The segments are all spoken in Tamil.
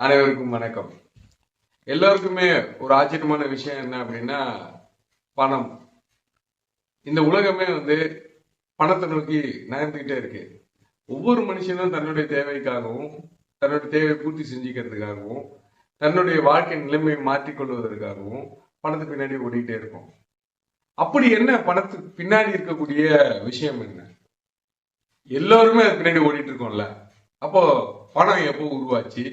அனைவருக்கும் வணக்கம். எல்லோருக்குமே ஒரு ஆச்சரியமான விஷயம் என்ன அப்படின்னா பணம். இந்த உலகமே பணத்தை நோக்கி நகர்ந்துகிட்டே இருக்கு. ஒவ்வொரு மனுஷனும் தன்னுடைய தேவைக்காகவும் தன்னுடைய தேவையை பூர்த்தி செஞ்சுக்கிறதுக்காகவும் தன்னுடைய வாழ்க்கை நிலைமையை மாற்றிக்கொள்வதற்காகவும் பணத்து பின்னாடி ஓடிக்கிட்டே இருக்கும். அப்படி என்ன பணத்துக்கு பின்னாடி இருக்கக்கூடிய விஷயம் என்ன? எல்லோருமே அது பின்னாடி ஓடிட்டு இருக்கோம்ல. அப்போ பணம் எப்போ உருவாச்சு,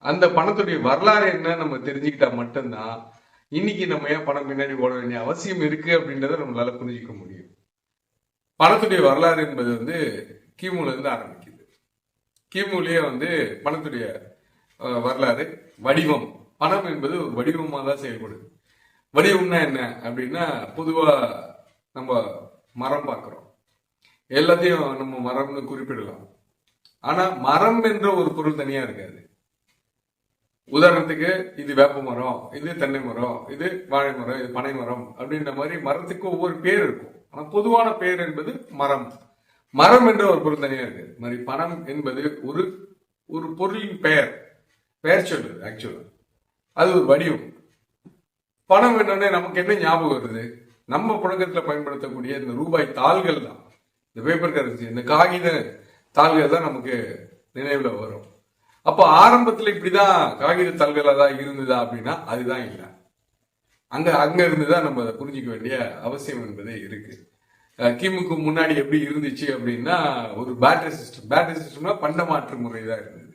அந்த பணத்துடைய வரலாறு என்ன நம்ம தெரிஞ்சுக்கிட்டா மட்டும்தான் இன்னைக்கு நம்ம ஏன் பணம் பின்னாடி ஓட வேண்டிய அவசியம் இருக்கு அப்படின்றத நம்மளால புரிஞ்சிக்க முடியும். பணத்துடைய வரலாறு என்பது கிமுல இருந்து ஆரம்பிக்குது. கிமுலயே பணத்துடைய வரலாறு வடிவம். பணம் என்பது ஒரு வடிவமா தான் செயல்படுது. வடிவம்னா என்ன அப்படின்னா, பொதுவா நம்ம மரம் பார்க்கிறோம், எல்லாத்தையும் நம்ம மரம்னு குறிப்பிடலாம். ஆனா மரம் என்ற ஒரு பொருள் தனியா இருக்காது. உதாரணத்துக்கு இது வேப்ப மரம், இது தென்னை மரம், இது வாழை மரம், இது பனை மரம் அப்படின்ற மாதிரி மரத்துக்கு ஒவ்வொரு பேர் இருக்கும். ஆனா பொதுவான பேர் என்பது மரம். மரம் என்ற ஒரு பொருள் தனியா இருக்கு. மாதிரி பணம் என்பது ஒரு ஒரு பொருளின் பெயர் சொல்லுது. ஆக்சுவலா அது ஒரு வடிவம். பணம் என்னன்னே நமக்கு என்ன ஞாபகம் வருது? நம்ம புழக்கத்துல பயன்படுத்தக்கூடிய இந்த ரூபாய் தாள்கள் தான், இந்த பேப்பர் கரன்சி, இந்த காகித தாள்கள் தான் நமக்கு நினைவுல வரும். அப்ப ஆரம்பத்துல இப்படிதான் காகித தாள்களா தான் இருந்ததா அப்படின்னா அதுதான் இல்லை. அங்க இருந்துதான் நம்ம அதை புரிஞ்சிக்க வேண்டிய அவசியம் என்பதே இருக்கு. கிமுக்கு முன்னாடி எப்படி இருந்துச்சு அப்படின்னா ஒரு பேட்டரி சிஸ்டம்னா பண்டமாற்று முறை தான் இருந்தது.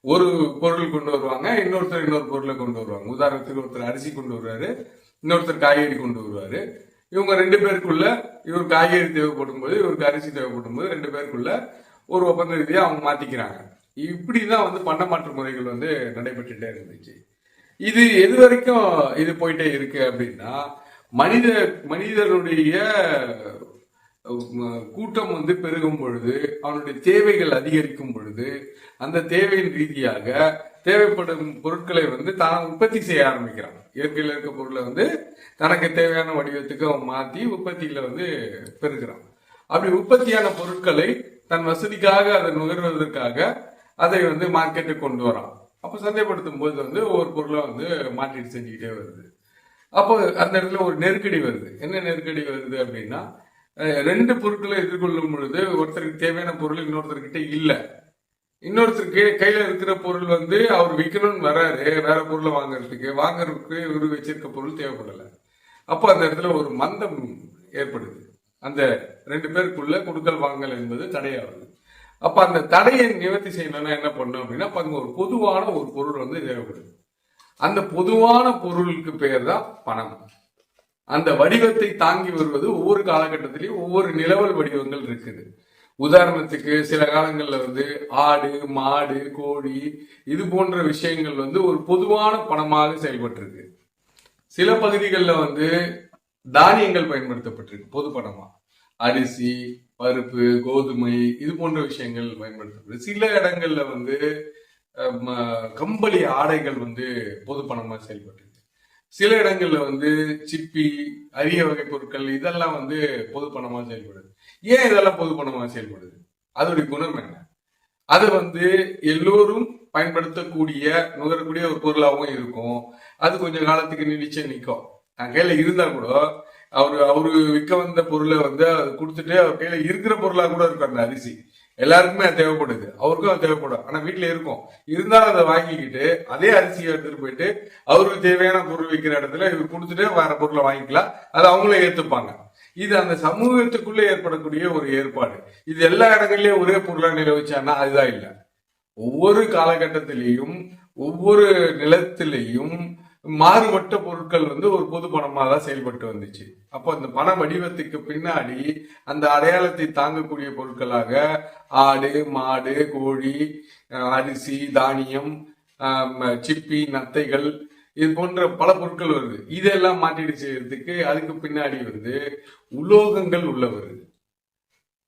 ஒரு பொருள் கொண்டு வருவாங்க, இன்னொருத்தர் இன்னொரு பொருளை கொண்டு வருவாங்க. உதாரணத்துக்கு ஒருத்தர் அரிசி கொண்டு வருவாரு, இன்னொருத்தர் காய்கறி கொண்டு வருவாரு. இவங்க ரெண்டு பேருக்குள்ள, இவர் காய்கறி தேவைப்படும் போது இவருக்கு அரிசி தேவைப்படும் போது ரெண்டு பேருக்குள்ள ஒரு ஒப்பந்த ரீதியா அவங்க மாத்திக்கிறாங்க. இப்படிதான் பண்டமாற்று முறைகள் நடைபெற்றுட்டே இருந்துச்சு. இது எது வரைக்கும் இது போயிட்டே இருக்கு அப்படின்னா, மனிதனுடைய கூட்டம் பெருகும் பொழுது, அவனுடைய தேவைகள் அதிகரிக்கும் பொழுது, அந்த தேவையின் ரீதியாக தேவைப்படும் பொருட்களை தான் உற்பத்தி செய்ய ஆரம்பிக்கிறான். இயற்கையில் இருக்க பொருளை தனக்கு தேவையான வடிவத்துக்கு அவன் மாத்தி உற்பத்தியில பெருகிறான். அப்படி உற்பத்தியான பொருட்களை தன் வசதிக்காக அதை நுகர்வதற்காக அதை மார்க்கெட்டுக்கு கொண்டு வரான். அப்ப சந்தைப்படுத்தும் போது ஒவ்வொரு பொருளை மாற்றிட்டு செஞ்சுக்கிட்டே வருது. அப்போ அந்த இடத்துல ஒரு நெருக்கடி வருது. என்ன நெருக்கடி வருது அப்படின்னா, ரெண்டு பொருட்களை எதிர்கொள்ளும் பொழுது ஒருத்தருக்கு தேவையான பொருள் இன்னொருத்தர்கிட்ட இல்ல. இன்னொருத்தருக்கு கையில இருக்கிற பொருள் அவர் விற்கணும்னு வராரு, வேற பொருளை வாங்கறதுக்கு இவரு வச்சிருக்க பொருள் தேவைப்படல. அப்போ அந்த இடத்துல ஒரு மந்தம் ஏற்படுது. அந்த ரெண்டு பேருக்குள்ள கொடுக்கல் வாங்கல் என்பது தடையாகுது. அப்ப அந்த தடையை நிவர்த்தி செய்யணும்னா என்ன பண்ணும் அப்படின்னா, ஒரு பொதுவான ஒரு பொருள் தேவைப்படுது. அந்த பொதுவான பொருளுக்கு பெயர் தான் பணம். அந்த வடிவத்தை தாங்கி வருவது ஒவ்வொரு காலகட்டத்திலையும் ஒவ்வொரு நிலவல் வடிவங்கள் இருக்குது. உதாரணத்துக்கு சில காலங்கள்ல ஆடு, மாடு, கோழி இது போன்ற விஷயங்கள் ஒரு பொதுவான பணமாக செயல்பட்டு இருக்கு. சில பகுதிகளில் தானியங்கள் பயன்படுத்தப்பட்டிருக்கு பொது பணமா. அரிசி, பருப்பு, கோதுமை இது போன்ற விஷயங்கள் பயன்படுத்தப்படுது. சில இடங்கள்ல கம்பளி ஆடைகள் பொது பணமா செயல்பட்டு, சில இடங்கள்ல சிப்பி, அரிய வகை பொருட்கள் இதெல்லாம் பொது பணமா செயல்படுது. ஏன் இதெல்லாம் பொது பணமா செயல்படுது? அதோடைய குணம் என்ன? அது எல்லோரும் பயன்படுத்தக்கூடிய நுகரக்கூடிய ஒரு பொருளாகவும் இருக்கும். அது கொஞ்ச காலத்துக்கு நீடிச்சே நிற்கும். கையில இருந்தா கூட அவரு விற்க வந்த பொருளை அதை கொடுத்துட்டு அவர் கையில இருக்கிற பொருளா கூட இருக்கும். அந்த அரிசி எல்லாருக்குமே அது தேவைப்படுது, அவருக்கும் அது தேவைப்படும். ஆனா வீட்டுல இருக்கும், இருந்தாலும் அதை வாங்கிக்கிட்டு அதே அரிசியை எடுத்துட்டு போயிட்டு அவருக்கு தேவையான பொருள் விற்கிற இடத்துல இவர் கொடுத்துட்டு வேற பொருளை வாங்கிக்கலாம். அது அவங்களே ஏத்துப்பாங்க. இது அந்த சமூகத்துக்குள்ள ஏற்படக்கூடிய ஒரு ஏற்பாடு. இது எல்லா இடங்கள்லயும் ஒரே பொருளா நிலவச்சான்னா அதுதான் இல்லை. ஒவ்வொரு காலகட்டத்திலையும் ஒவ்வொரு நிலத்திலையும் மாறுபட்ட பொருட்கள் ஒரு பொது பணமாக தான் செயல்பட்டு வந்துச்சு. அப்போ அந்த பண வடிவத்துக்கு பின்னாடி அந்த அடையாளத்தை தாங்கக்கூடிய பொருட்களாக ஆடு, மாடு, கோழி, அரிசி, தானியம், சிப்பி, நத்தைகள் இது போன்ற பல பொருட்கள் வருது. இதெல்லாம் மாற்றீடு செய்யறதுக்கு அதுக்கு பின்னாடி உலோகங்கள் உள்ள வருது.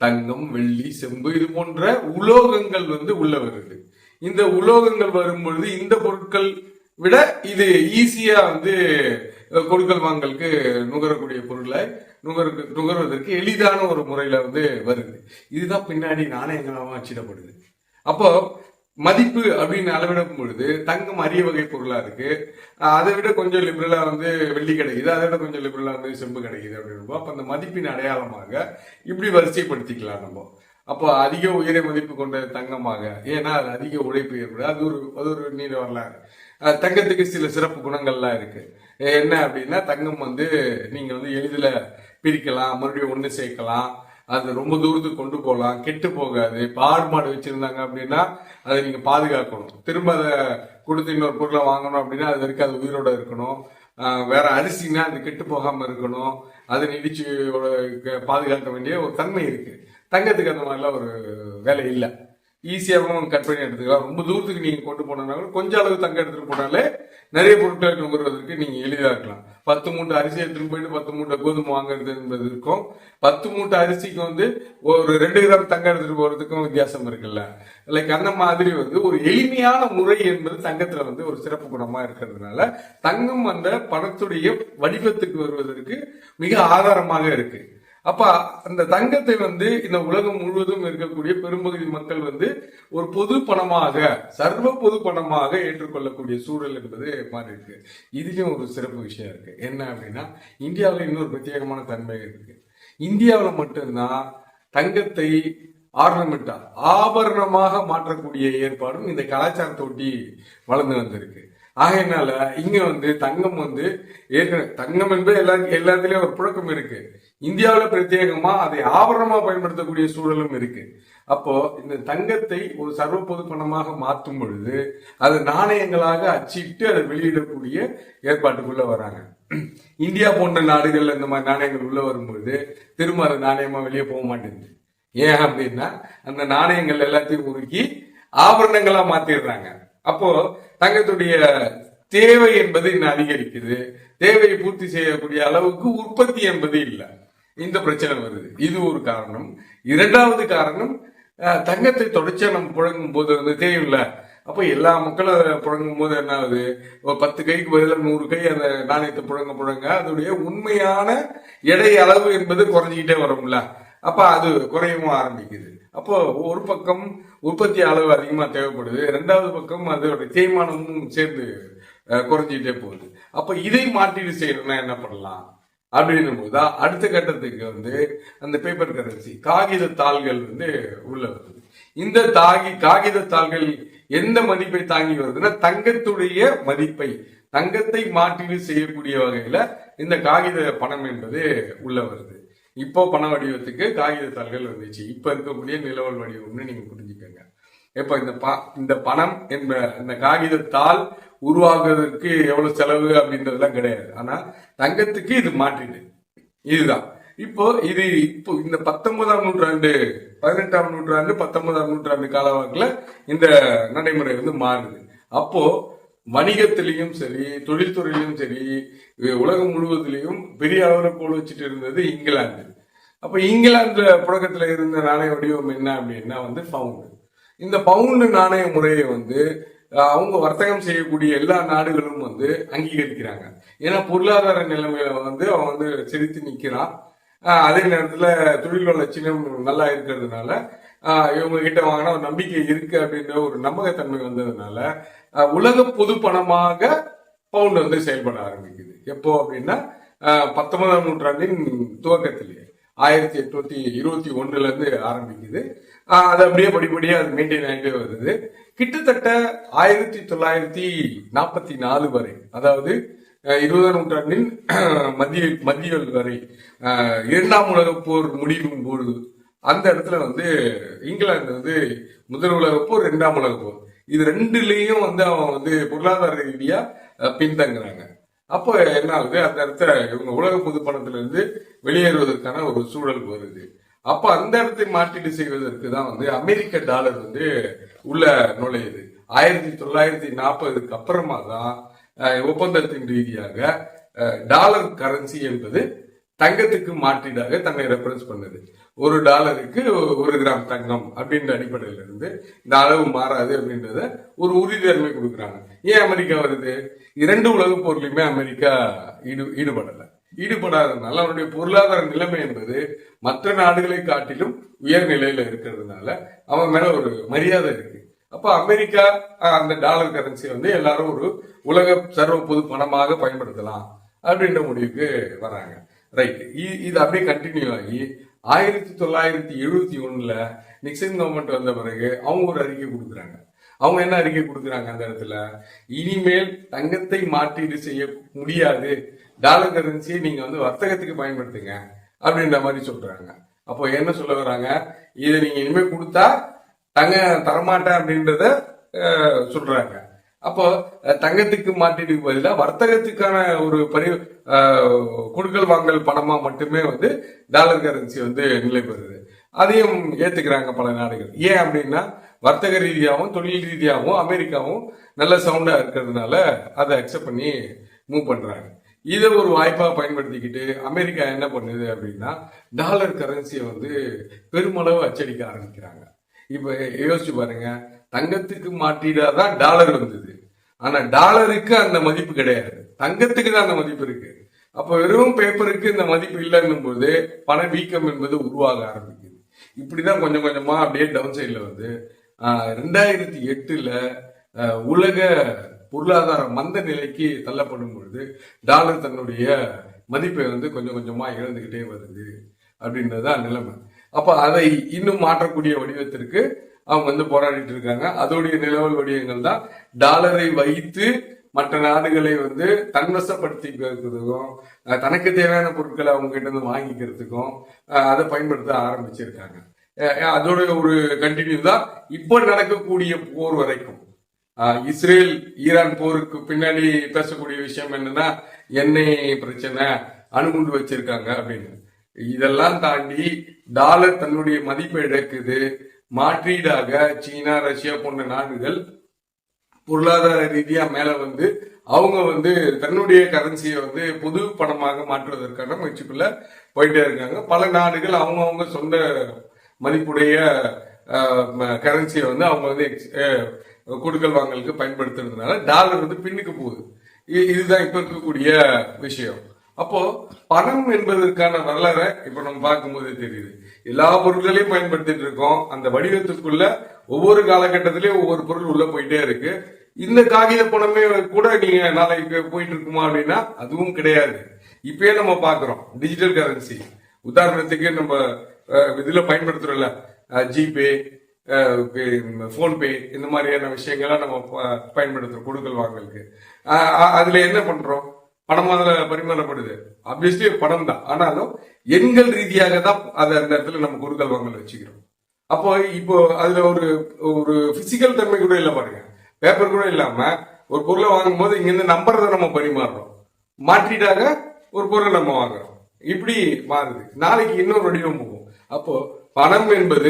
தங்கம், வெள்ளி, செம்பு இது போன்ற உலோகங்கள் உள்ள வருது. இந்த உலோகங்கள் வரும் பொழுது இந்த பொருட்கள் விட இது ஈஸியா கொடுக்கல் வாங்கலுக்கு நுகரக்கூடிய பொருளை நுகர்வதற்கு எளிதான ஒரு முறையில வருது. இதுதான் பின்னாடி நாணயங்களாக அச்சிடப்படுது. அப்போ மதிப்பு அப்படின்னு அளவிடும் பொழுது தங்கம் அரிய வகை பொருளா இருக்கு. அதை விட கொஞ்சம் லிபரலா வந்து வெள்ளி கிடைக்குது, அதை விட கொஞ்சம் லிபரலா வந்து செம்பு கிடைக்குது அப்படின்னு அப்ப அந்த மதிப்பின் அடையாளமாக இப்படி வரிசைப்படுத்திக்கலாம் நம்ம. அப்போ அதிக உயர மதிப்பு கொண்ட தங்கமாக, ஏன்னா அது அதிக உழைப்பு ஏற்படுது. அது ஒரு நீண்ட வரலாறு. தங்கத்துக்கு சில சிறப்பு குணங்கள்லாம் இருக்கு. என்ன அப்படின்னா தங்கம் வந்து நீங்க வந்து எளிதில் பிரிக்கலாம், மறுபடியும் ஒண்ணு சேர்க்கலாம், அது ரொம்ப தூரத்துக்கு கொண்டு போகலாம், கெட்டு போகாது. ஆடு மாடு வச்சிருந்தாங்க அப்படின்னா அதை நீங்க பாதுகாக்கணும். திரும்ப அதை கொடுத்து இன்னொரு பொருளை வாங்கணும் அப்படின்னா அது வரைக்கும் அது உயிரோட இருக்கணும். வேற அரிசினா அது கெட்டு போகாம இருக்கணும், அதை நீடிச்சு பாதுகாக்க வேண்டிய ஒரு தன்மை இருக்கு. தங்கத்துக்கு அந்த மாதிரிலாம் ஒரு வேலை இல்லை. ஈஸியாகவும் கட் பண்ணி எடுத்துக்கலாம். ரொம்ப தூரத்துக்கு நீங்க கொண்டு போனா கொஞ்சம் அளவு தங்கம் எடுத்துட்டு போனாலே நிறைய பொருட்களை நுகர்வதற்கு நீங்க எளிதா இருக்கலாம். 10 மூட்டை அரிசி எடுத்துட்டு போயிட்டு 10 மூட்டை கோதுமை வாங்குறது என்பது இருக்கும். 10 மூட்டை அரிசிக்கு வந்து ஒரு 2 கிராம் தங்கம் எடுத்துட்டு போறதுக்கும் வித்தியாசம் இருக்குல்ல. லைக் அந்த மாதிரி வந்து ஒரு எளிமையான முறை என்பது தங்கத்துல வந்து ஒரு சிறப்பு குணமா இருக்கிறதுனால தங்கம் அந்த பணத்துடைய வடிவத்துக்கு வருவதற்கு மிக ஆதாரமாக இருக்கு. அப்ப அந்த தங்கத்தை வந்து இந்த உலகம் முழுவதும் இருக்கக்கூடிய பெரும்பகுதி மக்கள் வந்து ஒரு பொது பணமாக, சர்வ பொது பணமாக ஏற்றுக்கொள்ளக்கூடிய சூழல் என்பது மாறி இருக்கு. இதுலயும் ஒரு சிறப்பு விஷயம் இருக்கு. என்ன அப்படின்னா இந்தியாவில் இன்னொரு பிரத்யேகமான தன்மை இருக்கு. இந்தியாவில் மட்டும்தான் தங்கத்தை ஆர்னமெண்டா, ஆபரணமாக மாற்றக்கூடிய ஏற்பாடும் இந்த கலாச்சாரத்தை ஒட்டி வளர்ந்து வந்திருக்கு. ஆகையினால இங்க வந்து தங்கம் வந்து ஏற்கனவே தங்கம் என்பது எல்லாத்துலயும் ஒரு புழக்கம் இருக்கு. இந்தியாவில பிரத்யேகமா அதை ஆபரணமா பயன்படுத்தக்கூடிய சூழலும் இருக்கு. அப்போ இந்த தங்கத்தை ஒரு சர்வ பொது பணமாக மாற்றும் பொழுது அது நாணயங்களாக அச்சிட்டு அதை வெளியிடக்கூடிய ஏற்பாட்டுக்குள்ள வராங்க. இந்தியா போன்ற நாடுகள்ல இந்த மாதிரி நாணயங்கள் உள்ள வரும்பொழுது திரும்ப அது நாணயமா வெளியே போக மாட்டேங்குது. ஏன் அப்படின்னா அந்த நாணயங்கள் எல்லாத்தையும் உருக்கி ஆபரணங்களா மாத்திடுறாங்க. அப்போ தங்கத்துடைய தேவை என்பது இன்னும் அதிகரிக்குது. தேவையை பூர்த்தி செய்யக்கூடிய அளவுக்கு உற்பத்தி என்பது இல்லை. இந்த பிரச்சனை வருது. இது ஒரு காரணம். இரண்டாவது காரணம், தங்கத்தை தொடர்ச்சியா நம்ம புழங்கும் போது வந்து தெரியும்ல, அப்ப எல்லா மக்களும் புழங்கும் போது என்ன ஆகுது, ஒரு 10 கைக்கு பதிலாக 100 கை அந்த நாணயத்தை புழங்க அதோடைய உண்மையான எடை அளவு என்பது குறைஞ்சிக்கிட்டே வரும்ல. அப்ப அது குறையவும் ஆரம்பிக்குது. அப்போ ஒரு பக்கம் உற்பத்தி அளவு அதிகமா தேவைப்படுது, ரெண்டாவது பக்கம் அதோட தேய்மானமும் சேர்ந்து குறைஞ்சிட்டே போகுது. அப்ப இதை மாற்றீடு செய்யணும்னா என்ன பண்ணலாம் அப்படின்னும் போதுதான் அடுத்த கட்டத்துக்கு வந்து அந்த பேப்பர் கரன்சி, காகித தாள்கள் வந்து உள்ள வருது. இந்த காகித தாள்கள் எந்த மதிப்பை தாங்கி வருதுன்னா தங்கத்துடைய மதிப்பை, தங்கத்தை மாற்றீடு செய்யக்கூடிய வகையில இந்த காகித பணம் என்பது உள்ள வருது. இப்போ பண வடிவத்துக்கு காகித தாள்கள் வந்துச்சு. இப்ப இருக்கக்கூடிய நிலவல் வடிவம்னு நீங்க புரிஞ்சுக்கோங்க. இப்ப இந்த பணம் என்ற இந்த காகிதத்தால் உருவாக்குவதற்கு எவ்வளவு செலவு அப்படின்றதுலாம் கிடையாது. ஆனா தங்கத்துக்கு இது மாற்றிடு. இதுதான் இப்போ இந்த 19ஆம் நூற்றாண்டு, 18ஆம் நூற்றாண்டு, 19ஆம் நூற்றாண்டு காலவாக்குல இந்த நடைமுறை வந்து மாறுது. அப்போ வணிகத்திலையும் சரி, தொழில்துறையிலும் சரி, உலகம் முழுவதிலையும் பெரிய அளவில் கோல் வச்சுட்டு இருந்தது இங்கிலாந்து. அப்ப இங்கிலாந்து புழக்கத்துல இருந்த நாணய வடிவம் என்ன அப்படின்னா வந்து பவுண்டு. இந்த பவுண்டு நாணய முறையை வந்து அவங்க வர்த்தகம் செய்யக்கூடிய எல்லா நாடுகளும் வந்து அங்கீகரிக்கிறாங்க. ஏன்னா பொருளாதார நிலைமையில வந்து அவன் வந்து செலுத்தி நிக்கிறான். அதே நேரத்துல தொழில் வளர்ச்சியும் நல்லா இருக்கிறதுனால இவங்க கிட்ட வாங்கினா ஒரு நம்பிக்கை இருக்கு அப்படின்ற ஒரு நம்பகத்தன்மை வந்ததுனால உலக பொது பணமாக பவுண்ட் வந்து செயல்பட ஆரம்பிக்குது. எப்போ அப்படின்னா 19ஆம் நூற்றாண்டின் துவக்கத்திலேயே 1821 இருந்து ஆரம்பிக்குது. அது அப்படியே படிப்படியா அது மெயின்டைன் ஆகிட்டே வருது. கிட்டத்தட்ட 1944 வரை, அதாவது 20ஆம் நூற்றாண்டின் மத்திய வரை, 2ஆம் உலகப் போர் முடிவும் பொழுது அந்த இடத்துல வந்து இங்கிலாந்து வந்து முதல் உலகப் போர், 2ஆம் உலகப் போர், இது ரெண்டுலயும் வந்து அவன் வந்து பொருளாதார ரீதியா பின்தங்குறாங்க. அப்போ என்ன ஆகுது, அந்த இடத்துல இவங்க உலக பொது பணத்துல இருந்து வெளியேறுவதற்கான ஒரு சூழல் வருது. அப்ப அந்த இடத்தை மாற்றீடு செய்வதற்கு தான் வந்து அமெரிக்க டாலர் வந்து உள்ள நுழையுது. 1940க்கு அப்புறமா தான் ஒப்பந்தத்தின் ரீதியாக டாலர் கரன்சி என்பது தங்கத்துக்கு மாற்றீடாக தன்னை ரெஃபரன்ஸ் பண்ணுது. ஒரு டாலருக்கு 1 கிராம் தங்கம் அப்படின்ற அடிப்படையில இருந்து இந்த அளவு மாறாது அப்படின்றத ஒரு உறுதித்தன்மை கொடுக்குறாங்க. ஏன் அமெரிக்கா வருது? 2 உலக போர்லயுமே அமெரிக்கா ஈடுபடாததுனால அவருடைய பொருளாதார நிலைமை என்பது மற்ற நாடுகளை காட்டிலும் உயர் நிலையில இருக்கிறதுனால அவன் மேல ஒரு மரியாதை இருக்கு. அப்ப அமெரிக்கா அந்த டாலர் கரன்சி வந்து எல்லாரும் ஒரு உலக சர்வ பொது பணமாக பயன்படுத்தலாம் அப்படின்ற முடிவுக்கு வராங்க. ரைட், இது அப்படியே கண்டினியூ ஆகி 1971 நிக்சன் கவர்மெண்ட் வந்த பிறகு அவங்க ஒரு அறிக்கை கொடுக்குறாங்க. அவங்க என்ன அறிக்கை கொடுக்குறாங்க அந்த இடத்துல, இனிமேல் தங்கத்தை மாற்றீடு செய்ய முடியாது, டாலர் கரன்சியை நீங்க வந்து வர்த்தகத்துக்கு பயன்படுத்துங்க அப்படின்ற மாதிரி சொல்றாங்க. அப்போ என்ன சொல்ல வராங்க, இதை நீங்க இனிமேல் கொடுத்தா தங்க தரமாட்டேன் அப்படின்றத சொல்றாங்க. அப்போ தங்கத்துக்கு மாற்றீடுக்கு பதிலாக வர்த்தகத்துக்கான ஒரு கொடுக்கல் வாங்கல் பணமா மட்டுமே வந்து டாலர் கரன்சி வந்து நிலை பெறுது. அதையும் ஏத்துக்கிறாங்க பல நாடுகள். ஏன் அப்படின்னா வர்த்தக ரீதியாகவும் தொழில் ரீதியாகவும் அமெரிக்காவும் நல்ல சவுண்டா இருக்கிறதுனால அதை அக்செப்ட் பண்ணி மூவ் பண்றாங்க. இதை ஒரு வாய்ப்பா பயன்படுத்திக்கிட்டு அமெரிக்கா என்ன பண்ணுது அப்படின்னா டாலர் கரன்சியை வந்து பெருமளவு அச்சடிக்க ஆரம்பிக்கிறாங்க. இப்ப யோசிச்சு பாருங்க, தங்கத்துக்கு மாற்றீடாதான் டாலர் வந்தது, ஆனா டாலருக்கு அந்த மதிப்பு கிடையாது, தங்கத்துக்கு தான் அந்த மதிப்பு இருக்கு. அப்ப வெறும் பேப்பருக்கு இந்த மதிப்பு இல்லைன்னும் போது பணவீக்கம் என்பது உருவாக ஆரம்பிக்குது. இப்படிதான் கொஞ்சம் கொஞ்சமா அப்படியே டவுன் சைட்ல வந்து 2008 உலக பொருளாதார மந்த நிலைக்கு தள்ளப்படும் பொழுது டாலர் தன்னுடைய மதிப்பை வந்து கொஞ்சம் கொஞ்சமா இழந்துகிட்டே வருது அப்படின்றதுதான் நிலைமை. அப்ப அதை இன்னும் மாற்றக்கூடிய வடிவத்திற்கு அவங்க வந்து போராடிட்டு இருக்காங்க. அதோடைய நிலவல் வடிவங்கள் தான் டாலரை வைத்து மற்ற நாடுகளை வந்து தன்வசப்படுத்திக்கிறதுக்கும் தனக்கு தேவையான பொருட்களை அவங்க கிட்ட இருந்து வாங்கிக்கிறதுக்கும் அதை பயன்படுத்த ஆரம்பிச்சிருக்காங்க. அதோட ஒரு கண்டினியூ தான் இப்போ நடக்கக்கூடிய போர் வரைக்கும். இஸ்ரேல் ஈரான் போருக்கு பின்னாடி பேசக்கூடிய விஷயம் என்னன்னா எண்ணெய் பிரச்சனை, அணுகுண்டு வச்சிருக்காங்க அப்படின்னு. இதெல்லாம் தாண்டி டாலர் தன்னுடைய மதிப்பை இழக்குது. மாற்றீடாக சீனா, ரஷ்யா போன்ற நாடுகள் பொருளாதார ரீதியா மேல வந்து அவங்க வந்து தன்னுடைய கரன்சியை வந்து பொது பணமாக மாற்றுவதற்கான முயற்சிக்குள்ள போயிட்டே இருக்காங்க. பல நாடுகள் அவங்க சொந்த மதிப்புடைய கரன்சியை வந்து அவங்க வந்து கொடுக்கல் வாங்கலுக்கு பயன்படுத்துறதுனால டாலர் வந்து பின்னுக்கு போகுது. இதுதான் இப்ப இருக்கக்கூடிய விஷயம். அப்போ பணம் என்பதற்கான வரலாறை இப்ப நம்ம பார்க்கும்போது தெரியுது. எல்லா பொருட்களையும் பயன்படுத்திட்டு இருக்கோம். அந்த வடிவத்துக்குள்ள ஒவ்வொரு காலகட்டத்திலயும் ஒவ்வொரு பொருள் உள்ள போயிட்டே இருக்கு. இந்த காகித பணமே கூட நீங்க நாளைக்கு போயிட்டு இருக்குமா அப்படின்னா அதுவும் கிடையாது. இப்பயே நம்ம பாக்குறோம் டிஜிட்டல் கரன்சி. உதாரணத்துக்கு நம்ம இதுல பயன்படுத்துறோம்ல ஜிபே, போன்பே, இந்த மாதிரியான விஷயங்களை நம்ம பயன்படுத்துறோம் கொடுக்கல் வாங்கலுக்கு. அதுல என்ன பண்றோம், பணம் அதுல பரிமாறப்படுது. ஆப்வியஸ்லி பணம் தான், ஆனாலும் எண்கள் ரீதியாக தான் அதை அந்த இடத்துல நம்ம கொடுக்கல் வாங்கல் வச்சுக்கிறோம். அப்போ இப்போ அதுல ஒரு பிசிக்கல் தன்மை கூட இல்ல பாருங்க, பேப்பர் கூட இல்லாம ஒரு பொருளை வாங்கும் போது இங்க இருந்து நம்பர் தான் நம்ம பரிமாறுறோம், மாற்றிட்டாக ஒரு பொருளை நம்ம வாங்குறோம். இப்படி மாறுது. நாளைக்கு இன்னொரு வடிவம் போகும். அப்போ பணம் என்பது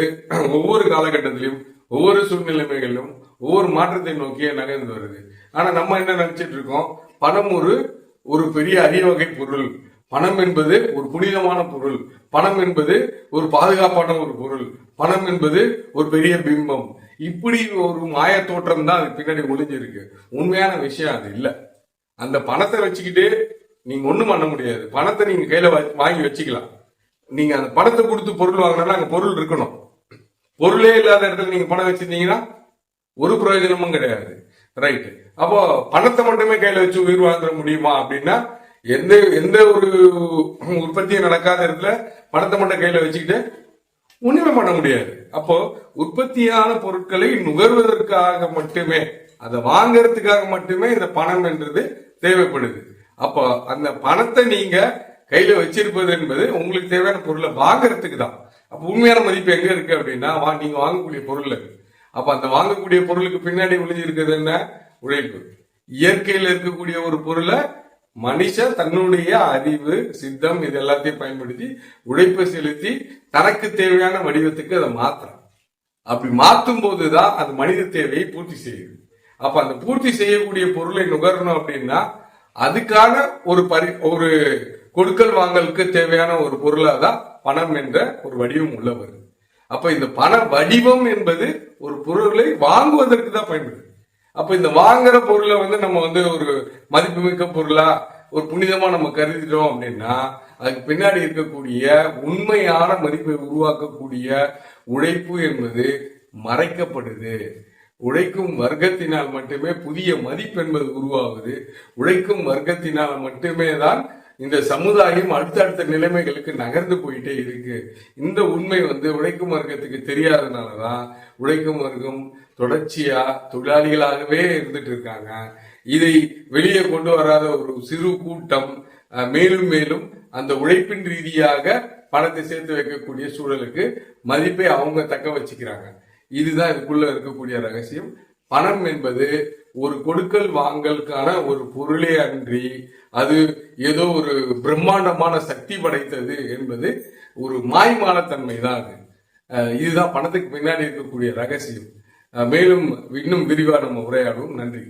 ஒவ்வொரு காலகட்டத்திலும் ஒவ்வொரு சூழ்நிலைமைகளிலும் ஒவ்வொரு மாற்றத்தை நோக்கிய நகர்ந்து வருது. ஆனா நம்ம என்ன நினைச்சிட்டு இருக்கோம், பணம் ஒரு பெரிய அரிய வகை பொருள், பணம் என்பது ஒரு புனிதமான பொருள், பணம் என்பது ஒரு பாதுகாப்பான ஒரு பொருள், பணம் என்பது ஒரு பெரிய பிம்பம். இப்படி ஒரு மாய தோற்றம் தான் அது பின்னாடி ஒளிஞ்சிருக்கு. உண்மையான விஷயம் அது இல்ல. அந்த பணத்தை வச்சுக்கிட்டு நீங்க ஒண்ணும் பண்ண முடியாது. பணத்தை நீங்க கையில வாங்கி வச்சுக்கலாம். நீங்க அந்த பணத்தை கொடுத்து பொருள் வாங்கினா அங்க பொருள் இருக்கணும். பொருளே இல்லாத இடத்துல நீங்க பணம் வச்சிருந்தீங்கன்னா ஒரு பிரயோஜனமும் கிடையாது. ரைட். அப்போ பணத்தை மட்டுமே கையில வச்சு உயிர் வாழ்ந்துட முடியுமா அப்படின்னா எந்த ஒரு உற்பத்தியும் நடக்காத இடத்துல பணத்தை மட்டும் கையில வச்சுக்கிட்டு ஒண்ணுமே பண்ண முடியாது. அப்போ உற்பத்தியான பொருட்களை நுகர்வதற்காக மட்டுமே, அதை வாங்கறதுக்காக மட்டுமே இந்த பணம் என்றது தேவைப்படுது. அப்போ அந்த பணத்தை நீங்க கையில வச்சிருப்பது என்பது உங்களுக்கு தேவையான பொருளை வாங்கறதுக்கு தான். அப்ப உண்மையான மதிப்பு எங்க இருக்கு அப்படின்னா நீங்க வாங்கக்கூடிய பொருள். அப்ப அந்த வாங்கக்கூடிய பொருளுக்கு பின்னாடி ஒளிஞ்சு இருக்கிறது என்ன, உழைப்பு. இயற்கையில் இருக்கக்கூடிய ஒரு பொருளை மனுஷன் தன்னுடைய அறிவு, சித்தம் இது எல்லாத்தையும் பயன்படுத்தி உழைப்பை செலுத்தி தனக்கு தேவையான வடிவத்துக்கு அதை மாத்துறான். அப்படி மாற்றும் போதுதான் அது மனித தேவையை பூர்த்தி செய்யுது. அப்ப அந்த பூர்த்தி செய்யக்கூடிய பொருளை நுகரணும் அப்படின்னா அதுக்கான ஒரு கொடுக்கல் வாங்கலுக்கு தேவையான ஒரு பொருளா தான் பணம் என்ற ஒரு வடிவம் உள்ள வருது. அப்ப இந்த பண வடிவம் என்பது ஒரு பொருளை வாங்குவதற்கு தான் பயன்படுது. அப்ப இந்த வாங்குற பொருளை வந்து நம்ம வந்து ஒரு மதிப்புமிக்க பொருளா ஒரு புனிதமா நம்ம கருதிட்டோம் அப்படின்னா அதுக்கு பின்னாடி இருக்கக்கூடிய உண்மையான மதிப்பை உருவாக்கக்கூடிய உழைப்பு என்பது மறைக்கப்படுது. உழைக்கும் வர்க்கத்தினால் மட்டுமே புதிய மதிப்பு என்பது உருவாகுது. உழைக்கும் வர்க்கத்தினால் மட்டுமே தான் இந்த சமுதாயம் அடுத்தடுத்த நிலைமைகளுக்கு நகர்ந்து போயிட்டே இருக்கு. இந்த உண்மை உழைக்கும் வர்க்கத்துக்கு தெரியாதனாலதான் உழைக்கும் வர்க்கம் தொடர்ச்சியா தொழிலாளிகளாகவே இருந்துட்டு இருக்காங்க. இதை வெளியே கொண்டு வராத ஒரு சிறு கூட்டம் மேலும் மேலும் அந்த உழைப்பின் ரீதியாக பணத்தை சேர்த்து வைக்கக்கூடிய சூழலுக்கு மதிப்பை அவங்க தக்க வச்சுக்கிறாங்க. இதுதான் இதுக்குள்ள இருக்கக்கூடிய ரகசியம். பணம் என்பது ஒரு கொடுக்கல் வாங்கலுக்கான ஒரு பொருளே அன்றி அது ஏதோ ஒரு பிரம்மாண்டமான சக்தி படைத்தது என்பது ஒரு மாய்மாலத்தன்மை தான். இதுதான் பணத்துக்கு பின்னாடி இருக்கக்கூடிய ரகசியம். மேலும் இன்னும் விரிவா நம்ம உரையாடுவோம். நன்றி.